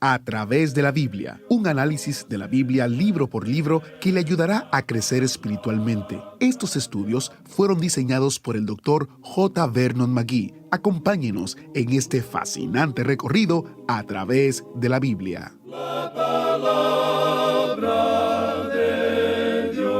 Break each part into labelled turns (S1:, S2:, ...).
S1: a través de la Biblia, un análisis de la Biblia libro por libro que le ayudará a crecer espiritualmente. Estos estudios fueron diseñados por el Dr. J. Vernon McGee. Acompáñenos en este fascinante recorrido a través de la Biblia.
S2: La palabra de Dios.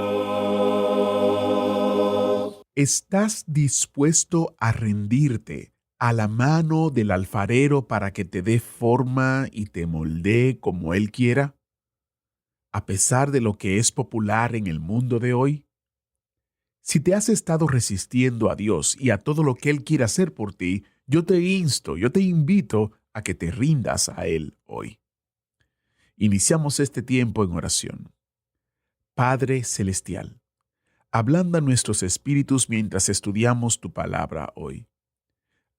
S1: ¿Estás dispuesto a rendirte a la mano del alfarero para que te dé forma y te moldee como Él quiera? A pesar de lo que es popular en el mundo de hoy, si te has estado resistiendo a Dios y a todo lo que Él quiere hacer por ti, yo te invito a que te rindas a Él hoy. Iniciamos este tiempo en oración. Padre Celestial, ablanda nuestros espíritus mientras estudiamos tu palabra hoy.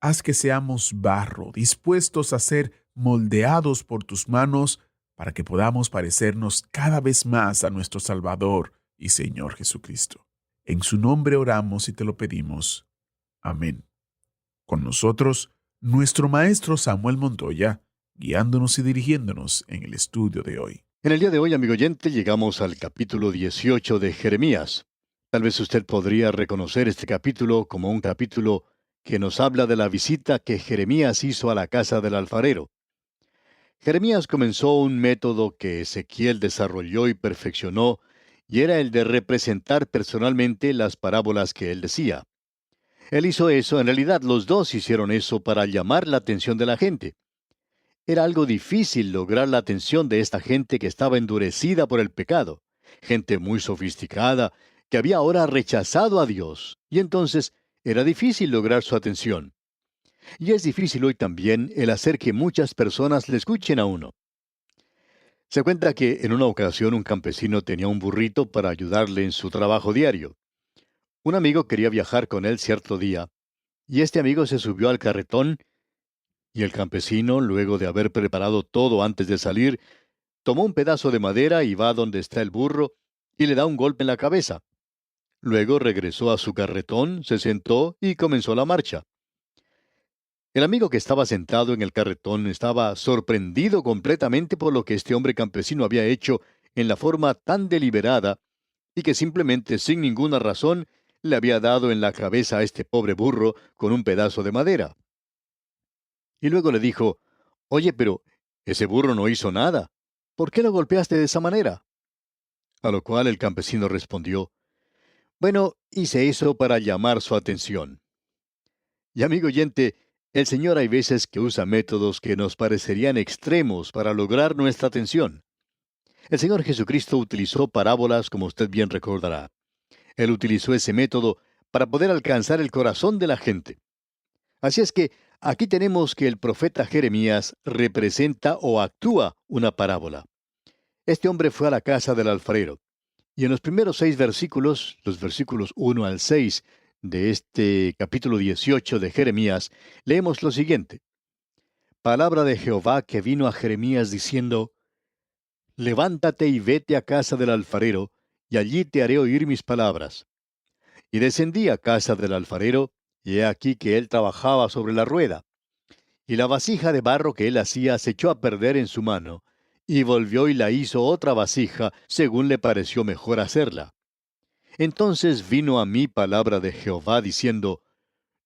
S1: Haz que seamos barro, dispuestos a ser moldeados por tus manos para que podamos parecernos cada vez más a nuestro Salvador y Señor Jesucristo. En su nombre oramos y te lo pedimos. Amén. Con nosotros, nuestro maestro Samuel Montoya, guiándonos y dirigiéndonos en el estudio de hoy.
S3: En el día de hoy, amigo oyente, llegamos al capítulo 18 de Jeremías. Tal vez usted podría reconocer este capítulo como un capítulo que nos habla de la visita que Jeremías hizo a la casa del alfarero. Jeremías comenzó un método que Ezequiel desarrolló y perfeccionó, y era el de representar personalmente las parábolas que él decía. Él hizo eso, en realidad los dos hicieron eso para llamar la atención de la gente. Era algo difícil lograr la atención de esta gente que estaba endurecida por el pecado, gente muy sofisticada, que había ahora rechazado a Dios, y entonces era difícil lograr su atención. Y es difícil hoy también el hacer que muchas personas le escuchen a uno. Se cuenta que en una ocasión un campesino tenía un burrito para ayudarle en su trabajo diario. Un amigo quería viajar con él cierto día, y este amigo se subió al carretón, y el campesino, luego de haber preparado todo antes de salir, tomó un pedazo de madera y va donde está el burro, y le da un golpe en la cabeza. Luego regresó a su carretón, se sentó y comenzó la marcha. El amigo que estaba sentado en el carretón estaba sorprendido completamente por lo que este hombre campesino había hecho en la forma tan deliberada y que simplemente sin ninguna razón le había dado en la cabeza a este pobre burro con un pedazo de madera. Y luego le dijo, «Oye, pero ese burro no hizo nada. ¿Por qué lo golpeaste de esa manera?» A lo cual el campesino respondió, «Bueno, hice eso para llamar su atención». Y amigo oyente, el Señor hay veces que usa métodos que nos parecerían extremos para lograr nuestra atención. El Señor Jesucristo utilizó parábolas, como usted bien recordará. Él utilizó ese método para poder alcanzar el corazón de la gente. Así es que aquí tenemos que el profeta Jeremías representa o actúa una parábola. Este hombre fue a la casa del alfarero. Y en los primeros 6 versículos, los versículos 1 al 6 de este capítulo 18 de Jeremías, leemos lo siguiente. Palabra de Jehová que vino a Jeremías diciendo, «Levántate y vete a casa del alfarero, y allí te haré oír mis palabras». Y descendí a casa del alfarero, y he aquí que él trabajaba sobre la rueda. Y la vasija de barro que él hacía se echó a perder en su mano, y volvió y la hizo otra vasija, según le pareció mejor hacerla. Entonces vino a mí palabra de Jehová diciendo,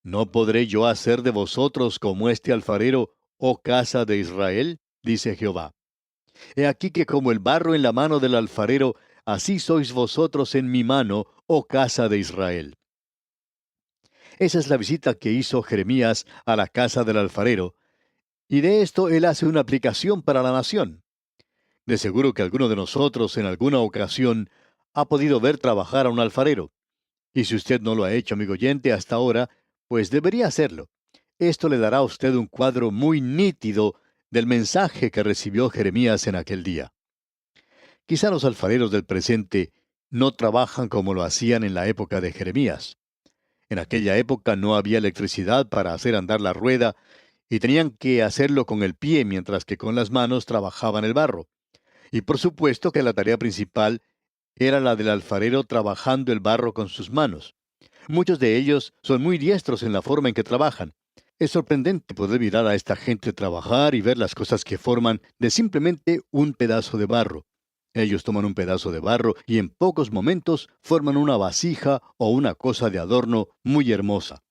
S3: ¿no podré yo hacer de vosotros como este alfarero, oh casa de Israel? Dice Jehová. He aquí que como el barro en la mano del alfarero, así sois vosotros en mi mano, oh casa de Israel. Esa es la visita que hizo Jeremías a la casa del alfarero, y de esto él hace una aplicación para la nación. De seguro que alguno de nosotros en alguna ocasión ha podido ver trabajar a un alfarero. Y si usted no lo ha hecho, amigo oyente, hasta ahora, pues debería hacerlo. Esto le dará a usted un cuadro muy nítido del mensaje que recibió Jeremías en aquel día. Quizá los alfareros del presente no trabajan como lo hacían en la época de Jeremías. En aquella época no había electricidad para hacer andar la rueda y tenían que hacerlo con el pie mientras que con las manos trabajaban el barro. Y por supuesto que la tarea principal era la del alfarero trabajando el barro con sus manos. Muchos de ellos son muy diestros en la forma en que trabajan, Es sorprendente poder mirar a esta gente trabajar y ver las cosas que forman de simplemente un pedazo de barro. Ellos toman un pedazo de barro y en pocos momentos forman una vasija o una cosa de adorno muy hermosa.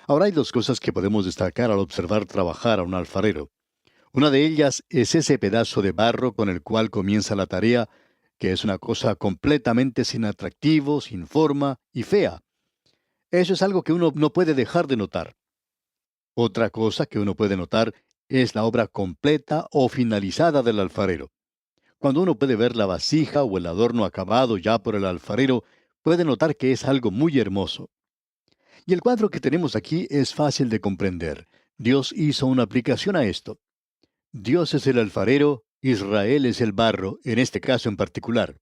S3: Ahora hay dos cosas que podemos destacar al observar trabajar a un alfarero. Una de ellas es ese pedazo de barro con el cual comienza la tarea, que es una cosa completamente sin atractivo, sin forma y fea. Eso es algo que uno no puede dejar de notar. Otra cosa que uno puede notar es la obra completa o finalizada del alfarero. Cuando uno puede ver la vasija o el adorno acabado ya por el alfarero, puede notar que es algo muy hermoso. Y el cuadro que tenemos aquí es fácil de comprender. Dios hizo una aplicación a esto. Dios es el alfarero, Israel es el barro, en este caso en particular.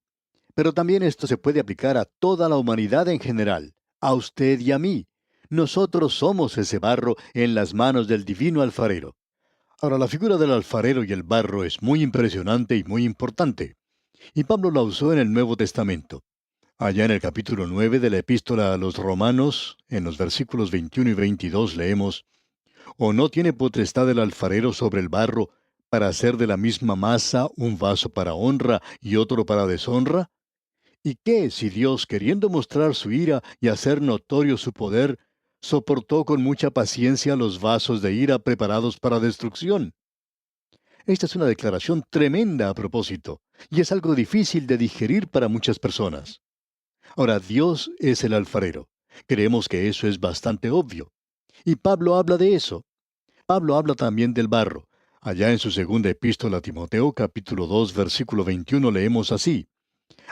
S3: Pero también esto se puede aplicar a toda la humanidad en general, a usted y a mí. Nosotros somos ese barro en las manos del divino alfarero. Ahora, la figura del alfarero y el barro es muy impresionante y muy importante. Y Pablo la usó en el Nuevo Testamento. Allá en el capítulo 9 de la epístola a los Romanos, en los versículos 21 y 22 leemos, ¿O no tiene potestad el alfarero sobre el barro para hacer de la misma masa un vaso para honra y otro para deshonra? ¿Y qué si Dios, queriendo mostrar su ira y hacer notorio su poder, soportó con mucha paciencia los vasos de ira preparados para destrucción? Esta es una declaración tremenda a propósito, y es algo difícil de digerir para muchas personas. Ahora, Dios es el alfarero. Creemos que eso es bastante obvio. Y Pablo habla de eso. Pablo habla también del barro. Allá en su segunda epístola a Timoteo, capítulo 2, versículo 21, leemos así.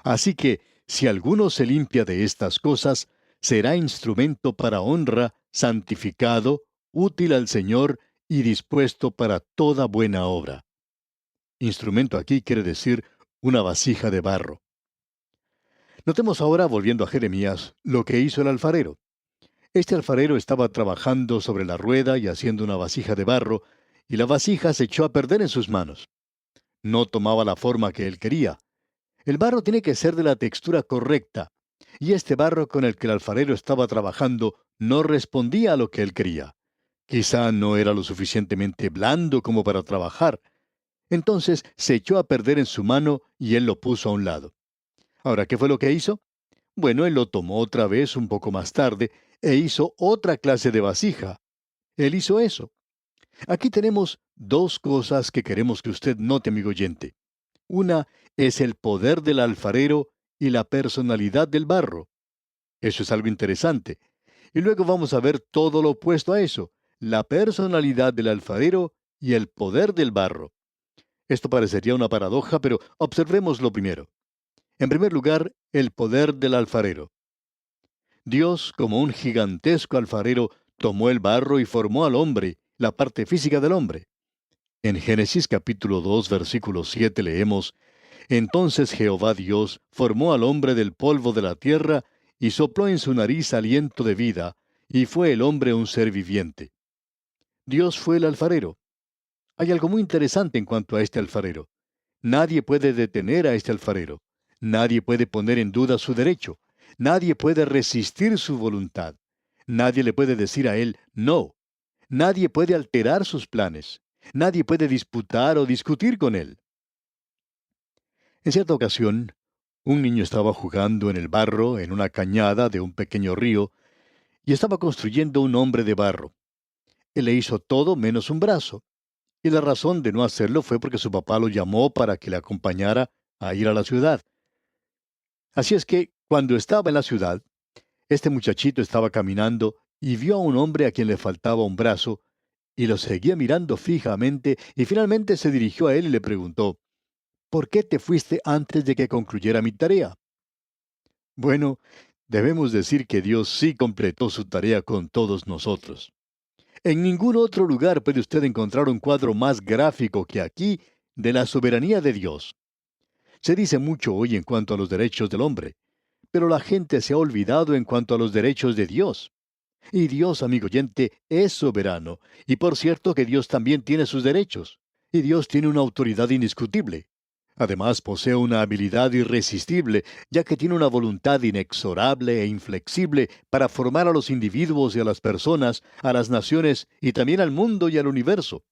S3: Así que, si alguno se limpia de estas cosas, será instrumento para honra, santificado, útil al Señor y dispuesto para toda buena obra. Instrumento aquí quiere decir una vasija de barro. Notemos ahora, volviendo a Jeremías, lo que hizo el alfarero. Este alfarero estaba trabajando sobre la rueda y haciendo una vasija de barro, y la vasija se echó a perder en sus manos. No tomaba la forma que él quería. El barro tiene que ser de la textura correcta, y este barro con el que el alfarero estaba trabajando no respondía a lo que él quería. Quizá no era lo suficientemente blando como para trabajar. Entonces se echó a perder en su mano y él lo puso a un lado. Ahora, ¿qué fue lo que hizo? Bueno, él lo tomó otra vez un poco más tarde e hizo otra clase de vasija. Él hizo eso. Aquí tenemos dos cosas que queremos que usted note, amigo oyente. Una es el poder del alfarero y la personalidad del barro. Eso es algo interesante. Y luego vamos a ver todo lo opuesto a eso, la personalidad del alfarero y el poder del barro. Esto parecería una paradoja, pero observémoslo primero. En primer lugar, el poder del alfarero. Dios, como un gigantesco alfarero, tomó el barro y formó al hombre, la parte física del hombre. En Génesis capítulo 2, versículo 7 leemos, Entonces Jehová Dios formó al hombre del polvo de la tierra y sopló en su nariz aliento de vida, y fue el hombre un ser viviente. Dios fue el alfarero. Hay algo muy interesante en cuanto a este alfarero. Nadie puede detener a este alfarero. Nadie puede poner en duda su derecho. Nadie puede resistir su voluntad. Nadie le puede decir a él no. Nadie puede alterar sus planes. Nadie puede disputar o discutir con él. En cierta ocasión, un niño estaba jugando en el barro en una cañada de un pequeño río y estaba construyendo un hombre de barro. Él le hizo todo menos un brazo. Y la razón de no hacerlo fue porque su papá lo llamó para que le acompañara a ir a la ciudad. Así es que, cuando estaba en la ciudad, este muchachito estaba caminando y vio a un hombre a quien le faltaba un brazo, y lo seguía mirando fijamente, y finalmente se dirigió a él y le preguntó, ¿Por qué te fuiste antes de que concluyera mi tarea? Bueno, debemos decir que Dios sí completó su tarea con todos nosotros. En ningún otro lugar puede usted encontrar un cuadro más gráfico que aquí de la soberanía de Dios. Se dice mucho hoy en cuanto a los derechos del hombre, pero la gente se ha olvidado en cuanto a los derechos de Dios. Y Dios, amigo oyente, es soberano, y por cierto que Dios también tiene sus derechos, y Dios tiene una autoridad indiscutible. Además, posee una habilidad irresistible, ya que tiene una voluntad inexorable e inflexible para formar a los individuos y a las personas, a las naciones y también al mundo y al universo.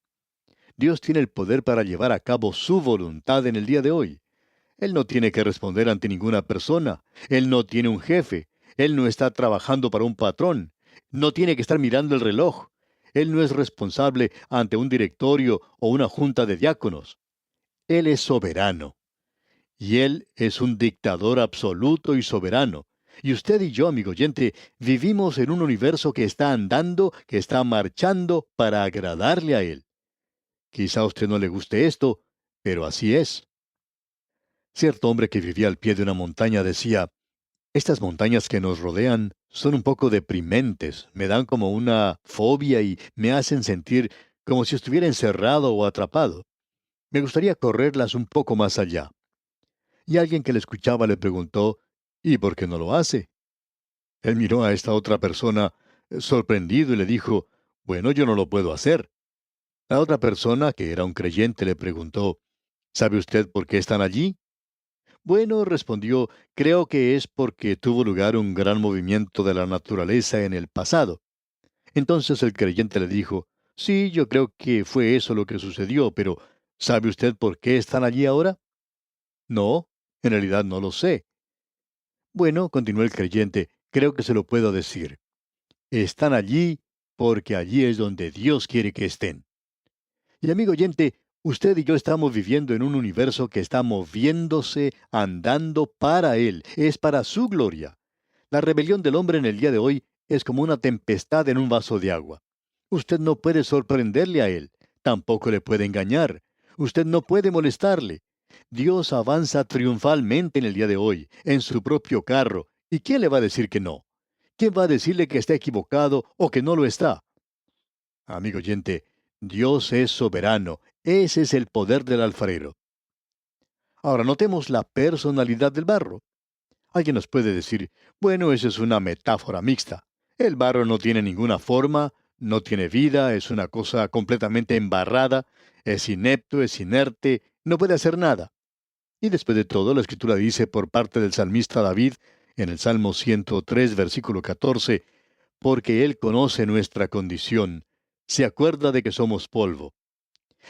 S3: Dios tiene el poder para llevar a cabo su voluntad en el día de hoy. Él no tiene que responder ante ninguna persona. Él no tiene un jefe. Él no está trabajando para un patrón. No tiene que estar mirando el reloj. Él no es responsable ante un directorio o una junta de diáconos. Él es soberano. Y Él es un dictador absoluto y soberano. Y usted y yo, amigo oyente, vivimos en un universo que está andando, que está marchando para agradarle a Él. Quizá a usted no le guste esto, pero así es. Cierto hombre que vivía al pie de una montaña decía, estas montañas que nos rodean son un poco deprimentes, me dan como una fobia y me hacen sentir como si estuviera encerrado o atrapado. Me gustaría correrlas un poco más allá. Y alguien que le escuchaba le preguntó, ¿y por qué no lo hace? Él miró a esta otra persona sorprendido y le dijo, bueno, yo no lo puedo hacer. La otra persona, que era un creyente, le preguntó, ¿sabe usted por qué están allí? Bueno, respondió, creo que es porque tuvo lugar un gran movimiento de la naturaleza en el pasado. Entonces el creyente le dijo, sí, yo creo que fue eso lo que sucedió, pero ¿sabe usted por qué están allí ahora? No, en realidad no lo sé. Bueno, continuó el creyente, creo que se lo puedo decir. Están allí porque allí es donde Dios quiere que estén. Y amigo oyente, usted y yo estamos viviendo en un universo que está moviéndose, andando para Él, es para su gloria. La rebelión del hombre en el día de hoy es como una tempestad en un vaso de agua. Usted no puede sorprenderle a Él, tampoco le puede engañar. Usted no puede molestarle. Dios avanza triunfalmente en el día de hoy, en su propio carro. ¿Y quién le va a decir que no? ¿Quién va a decirle que está equivocado o que no lo está? Amigo oyente, Dios es soberano. Ese es el poder del alfarero. Ahora notemos la personalidad del barro. Alguien nos puede decir, bueno, esa es una metáfora mixta. El barro no tiene ninguna forma, no tiene vida, es una cosa completamente embarrada, es inepto, es inerte, no puede hacer nada. Y después de todo, la Escritura dice por parte del salmista David, en el Salmo 103, versículo 14, porque Él conoce nuestra condición, se acuerda de que somos polvo.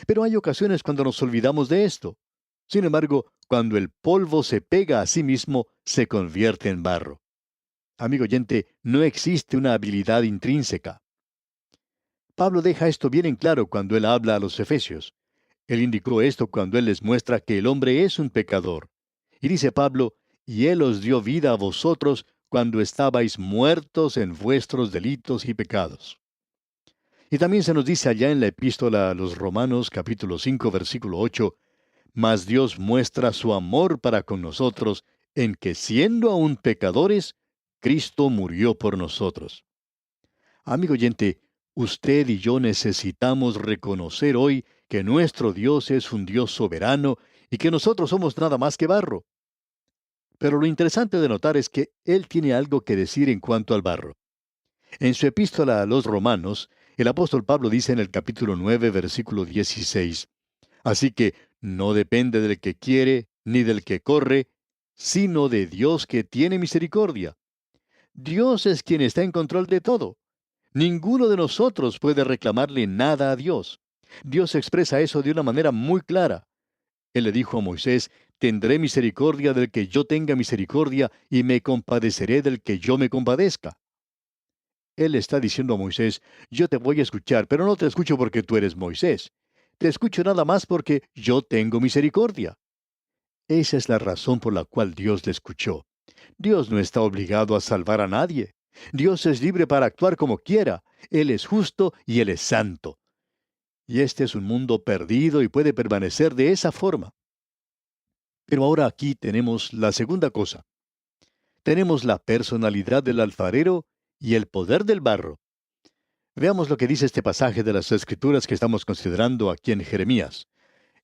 S3: Pero hay ocasiones cuando nos olvidamos de esto. Sin embargo, cuando el polvo se pega a sí mismo, se convierte en barro. Amigo oyente, no existe una habilidad intrínseca. Pablo deja esto bien en claro cuando él habla a los efesios. Él indicó esto cuando él les muestra que el hombre es un pecador. Y dice Pablo, y él os dio vida a vosotros cuando estabais muertos en vuestros delitos y pecados. Y también se nos dice allá en la epístola a los Romanos capítulo 5 versículo 8, mas Dios muestra su amor para con nosotros en que siendo aún pecadores, Cristo murió por nosotros. Amigo oyente, usted y yo necesitamos reconocer hoy que nuestro Dios es un Dios soberano y que nosotros somos nada más que barro. Pero lo interesante de notar es que Él tiene algo que decir en cuanto al barro. En su epístola a los Romanos, el apóstol Pablo dice en el capítulo 9, versículo 16, así que no depende del que quiere ni del que corre, sino de Dios que tiene misericordia. Dios es quien está en control de todo. Ninguno de nosotros puede reclamarle nada a Dios. Dios expresa eso de una manera muy clara. Él le dijo a Moisés, tendré misericordia del que yo tenga misericordia y me compadeceré del que yo me compadezca. Él está diciendo a Moisés, yo te voy a escuchar, pero no te escucho porque tú eres Moisés. Te escucho nada más porque yo tengo misericordia. Esa es la razón por la cual Dios le escuchó. Dios no está obligado a salvar a nadie. Dios es libre para actuar como quiera. Él es justo y Él es santo. Y este es un mundo perdido y puede permanecer de esa forma. Pero ahora aquí tenemos la segunda cosa. Tenemos la personalidad del alfarero y el poder del barro. Veamos lo que dice este pasaje de las Escrituras que estamos considerando aquí en Jeremías.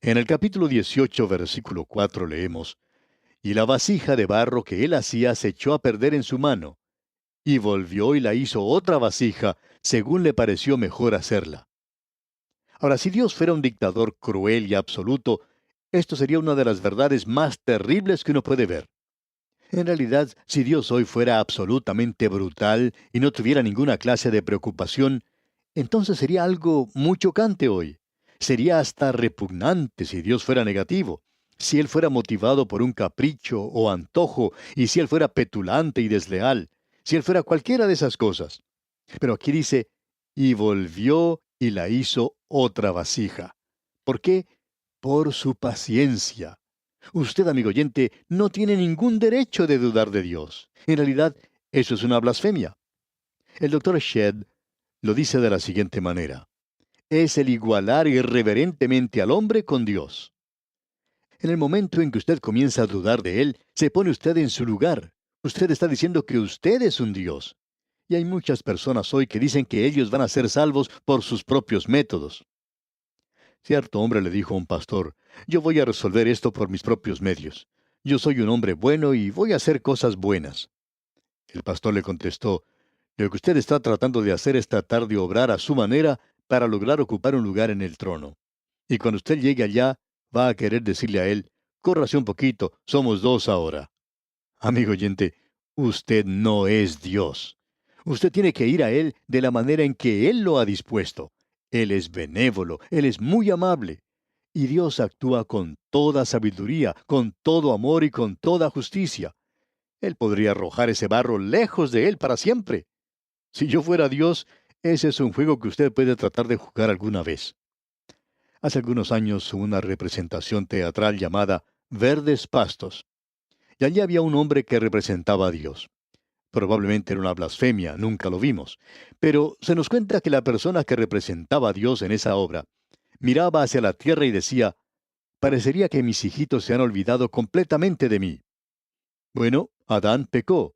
S3: En el capítulo 18, versículo 4 leemos, y la vasija de barro que él hacía se echó a perder en su mano, y volvió y la hizo otra vasija, según le pareció mejor hacerla. Ahora, si Dios fuera un dictador cruel y absoluto, Esto sería una de las verdades más terribles que uno puede ver. En realidad, si Dios hoy fuera absolutamente brutal y no tuviera ninguna clase de preocupación, entonces sería algo muy chocante hoy. Sería hasta repugnante si Dios fuera negativo, si Él fuera motivado por un capricho o antojo, y si Él fuera petulante y desleal, si Él fuera cualquiera de esas cosas. Pero aquí dice, y volvió y la hizo otra vasija. ¿Por qué? Por su paciencia. Usted, amigo oyente, no tiene ningún derecho de dudar de Dios. En realidad, eso es una blasfemia. El doctor Shedd lo dice de la siguiente manera. Es el igualar irreverentemente al hombre con Dios. En el momento en que usted comienza a dudar de Él, se pone usted en su lugar. Usted está diciendo que usted es un Dios. Y hay muchas personas hoy que dicen que ellos van a ser salvos por sus propios métodos. Cierto hombre le dijo a un pastor, yo voy a resolver esto por mis propios medios. Yo soy un hombre bueno y voy a hacer cosas buenas. El pastor le contestó, lo que usted está tratando de hacer es tratar de obrar a su manera para lograr ocupar un lugar en el trono. Y cuando usted llegue allá, va a querer decirle a él, córrase un poquito, somos dos ahora. Amigo oyente, usted no es Dios. Usted tiene que ir a Él de la manera en que Él lo ha dispuesto. Él es benévolo, Él es muy amable. Y Dios actúa con toda sabiduría, con todo amor y con toda justicia. Él podría arrojar ese barro lejos de Él para siempre. Si yo fuera Dios, ese es un juego que usted puede tratar de jugar alguna vez. Hace algunos años hubo una representación teatral llamada Verdes Pastos. Y allí había un hombre que representaba a Dios. Probablemente era una blasfemia, nunca lo vimos. Pero se nos cuenta que la persona que representaba a Dios en esa obra miraba hacia la tierra y decía, parecería que mis hijitos se han olvidado completamente de mí. Bueno, Adán pecó,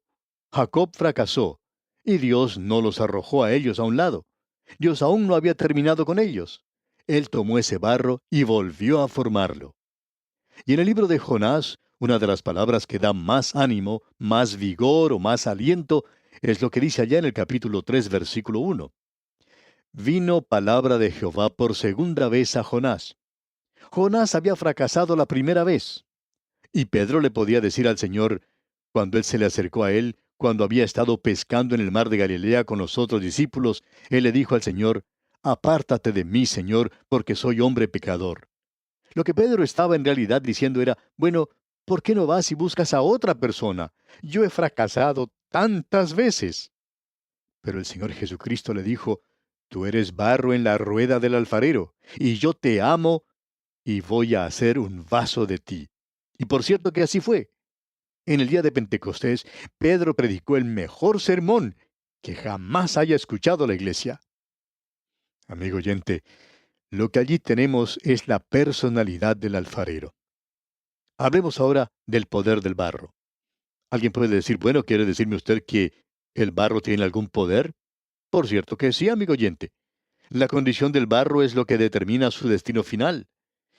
S3: Jacob fracasó, y Dios no los arrojó a ellos a un lado. Dios aún no había terminado con ellos. Él tomó ese barro y volvió a formarlo. Y en el libro de Jonás, una de las palabras que da más ánimo, más vigor o más aliento, es lo que dice allá en el capítulo 3, versículo 1. Vino palabra de Jehová por segunda vez a Jonás. Jonás había fracasado la primera vez. Y Pedro le podía decir al Señor, cuando él se le acercó a él, cuando había estado pescando en el mar de Galilea con los otros discípulos, él le dijo al Señor, apártate de mí, Señor, porque soy hombre pecador. Lo que Pedro estaba en realidad diciendo era, bueno, ¿por qué no vas y buscas a otra persona? Yo he fracasado tantas veces. Pero el Señor Jesucristo le dijo, tú eres barro en la rueda del alfarero, y yo te amo y voy a hacer un vaso de ti. Y por cierto que así fue. En el día de Pentecostés, Pedro predicó el mejor sermón que jamás haya escuchado la iglesia. Amigo oyente, lo que allí tenemos es la personalidad del alfarero. Hablemos ahora del poder del barro. Alguien puede decir, bueno, ¿quiere decirme usted que el barro tiene algún poder? Por cierto que sí, amigo oyente. La condición del barro es lo que determina su destino final.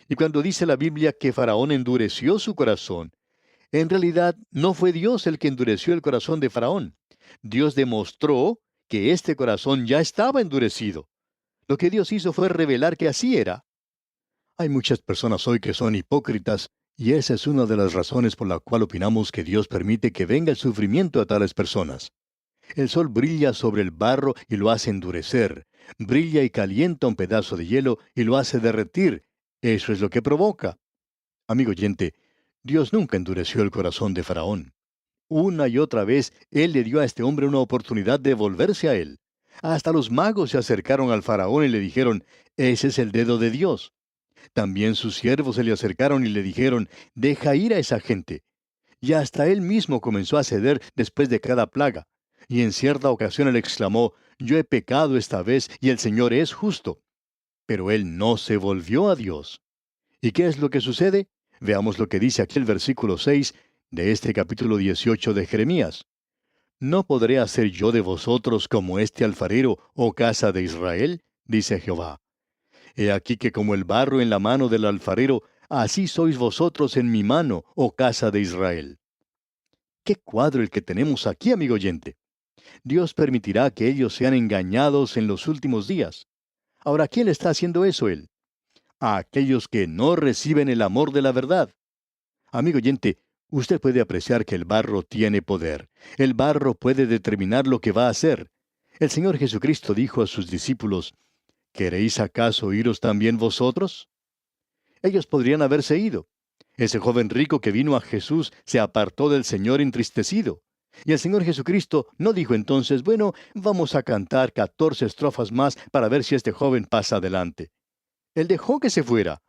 S3: Y cuando dice la Biblia que Faraón endureció su corazón, en realidad no fue Dios el que endureció el corazón de Faraón. Dios demostró que este corazón ya estaba endurecido. Lo que Dios hizo fue revelar que así era. Hay muchas personas hoy que son hipócritas, y esa es una de las razones por la cual opinamos que Dios permite que venga el sufrimiento a tales personas. El sol brilla sobre el barro y lo hace endurecer. Brilla y calienta un pedazo de hielo y lo hace derretir. Eso es lo que provoca. Amigo oyente, Dios nunca endureció el corazón de Faraón. Una y otra vez, Él le dio a este hombre una oportunidad de volverse a Él. Hasta los magos se acercaron al Faraón y le dijeron, ese es el dedo de Dios. También sus siervos se le acercaron y le dijeron, deja ir a esa gente. Y hasta él mismo comenzó a ceder después de cada plaga. Y en cierta ocasión él exclamó, yo he pecado esta vez y el Señor es justo. Pero él no se volvió a Dios. ¿Y qué es lo que sucede? Veamos lo que dice aquí el versículo 6 de este capítulo 18 de Jeremías. ¿No podré hacer yo de vosotros como este alfarero, oh casa de Israel? Dice Jehová. He aquí que como el barro en la mano del alfarero, así sois vosotros en mi mano, oh casa de Israel. ¡Qué cuadro el que tenemos aquí, amigo oyente! Dios permitirá que ellos sean engañados en los últimos días. Ahora, ¿quién está haciendo eso él? a aquellos que no reciben el amor de la verdad. Amigo oyente, usted puede apreciar que el barro tiene poder. El barro puede determinar lo que va a hacer. El Señor Jesucristo dijo a sus discípulos, ¿queréis acaso iros también vosotros? Ellos podrían haberse ido. Ese joven rico que vino a Jesús se apartó del Señor entristecido. Y el Señor Jesucristo no dijo entonces, bueno, vamos a cantar 14 estrofas más para ver si este joven pasa adelante. Él dejó que se fuera.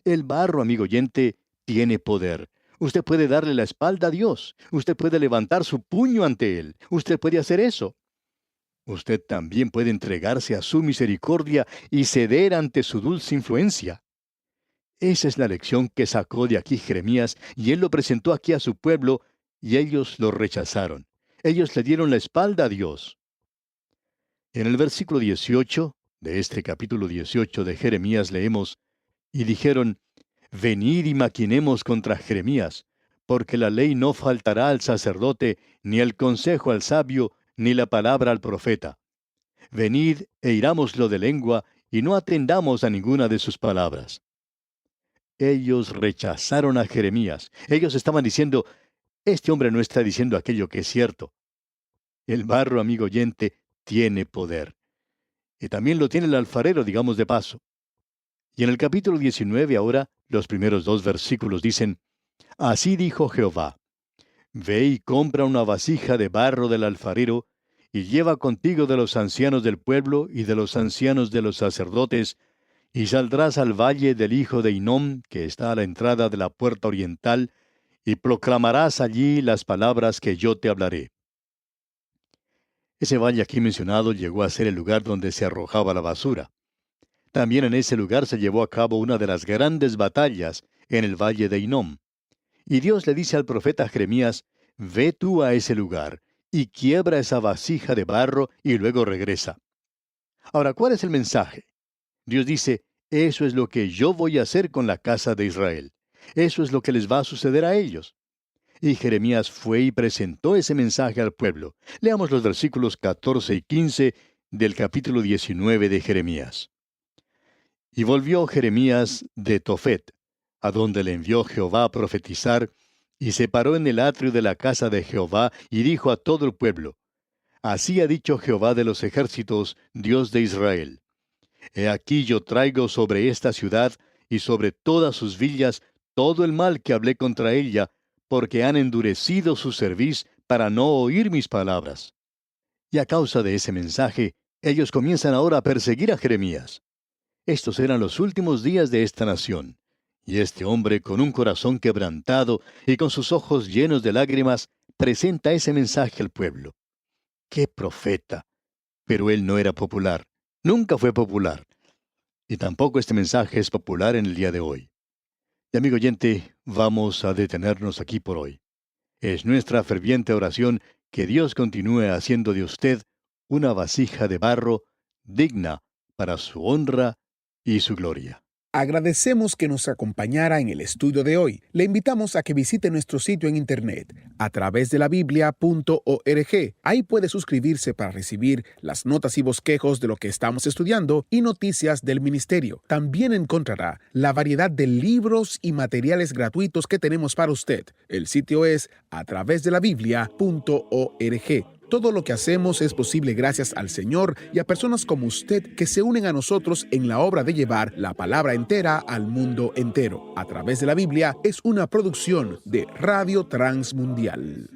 S3: El barro, amigo oyente, tiene poder. Usted puede darle la espalda a Dios. Usted puede levantar su puño ante Él. Usted puede hacer eso. Usted también puede entregarse a su misericordia y ceder ante su dulce influencia. Esa es la lección que sacó de aquí Jeremías, y él lo presentó aquí a su pueblo, y ellos lo rechazaron. Ellos le dieron la espalda a Dios. En el versículo 18 de este capítulo 18 de Jeremías leemos, y dijeron, venid y maquinemos contra Jeremías, porque la ley no faltará al sacerdote, ni el consejo al sabio, ni la palabra al profeta. Venid e irámoslo de lengua, y no atendamos a ninguna de sus palabras. Ellos rechazaron a Jeremías. Ellos estaban diciendo, este hombre no está diciendo aquello que es cierto. El barro, amigo oyente, tiene poder. Y también lo tiene el alfarero, digamos de paso. Y en el capítulo 19 ahora, los primeros 2 versículos dicen, así dijo Jehová, ve y compra una vasija de barro del alfarero, y lleva contigo de los ancianos del pueblo y de los ancianos de los sacerdotes, y saldrás al valle del hijo de Hinnom, que está a la entrada de la puerta oriental, y proclamarás allí las palabras que yo te hablaré. Ese valle aquí mencionado llegó a ser el lugar donde se arrojaba la basura. También en ese lugar se llevó a cabo una de las grandes batallas en el valle de Hinnom. Y Dios le dice al profeta Jeremías, ve tú a ese lugar, y quiebra esa vasija de barro, y luego regresa. Ahora, ¿cuál es el mensaje? Dios dice, eso es lo que yo voy a hacer con la casa de Israel. Eso es lo que les va a suceder a ellos. Y Jeremías fue y presentó ese mensaje al pueblo. Leamos los versículos 14 y 15 del capítulo 19 de Jeremías. Y volvió Jeremías de Tofet, a donde le envió Jehová a profetizar, y se paró en el atrio de la casa de Jehová, y dijo a todo el pueblo, así ha dicho Jehová de los ejércitos, Dios de Israel. He aquí yo traigo sobre esta ciudad y sobre todas sus villas todo el mal que hablé contra ella, porque han endurecido su cerviz para no oír mis palabras. Y a causa de ese mensaje, ellos comienzan ahora a perseguir a Jeremías. Estos eran los últimos días de esta nación. Y este hombre, con un corazón quebrantado y con sus ojos llenos de lágrimas, presenta ese mensaje al pueblo. ¡Qué profeta! Pero él no era popular. Nunca fue popular. Y tampoco este mensaje es popular en el día de hoy. Y amigo oyente, vamos a detenernos aquí por hoy. Es nuestra ferviente oración que Dios continúe haciendo de usted una vasija de barro digna para su honra y su gloria.
S1: Agradecemos que nos acompañara en el estudio de hoy. Le invitamos a que visite nuestro sitio en internet a través de la biblia.org. Ahí puede suscribirse para recibir las notas y bosquejos de lo que estamos estudiando y noticias del ministerio. También encontrará la variedad de libros y materiales gratuitos que tenemos para usted. El sitio es a través de la biblia.org. Todo lo que hacemos es posible gracias al Señor y a personas como usted que se unen a nosotros en la obra de llevar la palabra entera al mundo entero. A través de la Biblia es una producción de Radio Transmundial.